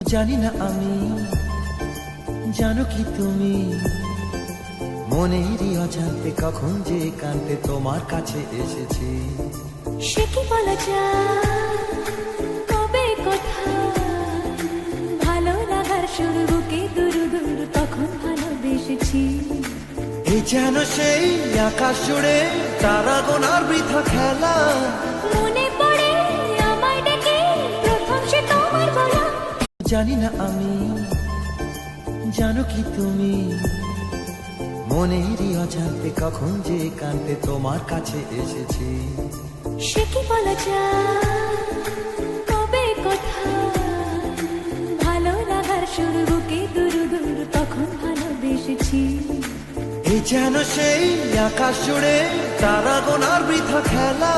জানি না আমি, জানো কি তুমি, মনেরই অজান্তে কখন যে কান্তে তোমার কাছে এসেছি। সে কি বলা যায়, কবে কোথায়, ভালো লাগার শুরু বুকে দুরু দুরু তখন ভালোবেসেছি। এই যেন সেই আকাশ জুড়ে তারা গোনার বৃথা খেলা, মনে পড়ে আমায় ডেকে প্রথম সে তোমার বলা। জানি না আমি, জানো কি তুমি, মনেরই অজান্তে কখন যে কান্তে তোমার কাছে এসেছি। সে কি বলা যায়, কবে কোথায়, ভালো লাগার শুরু বুকে দুরু দুরু তখন ভালোবেসেছি। এই যেন সেই আকাশ জুড়ে তারা গোনার বৃথা খেলা,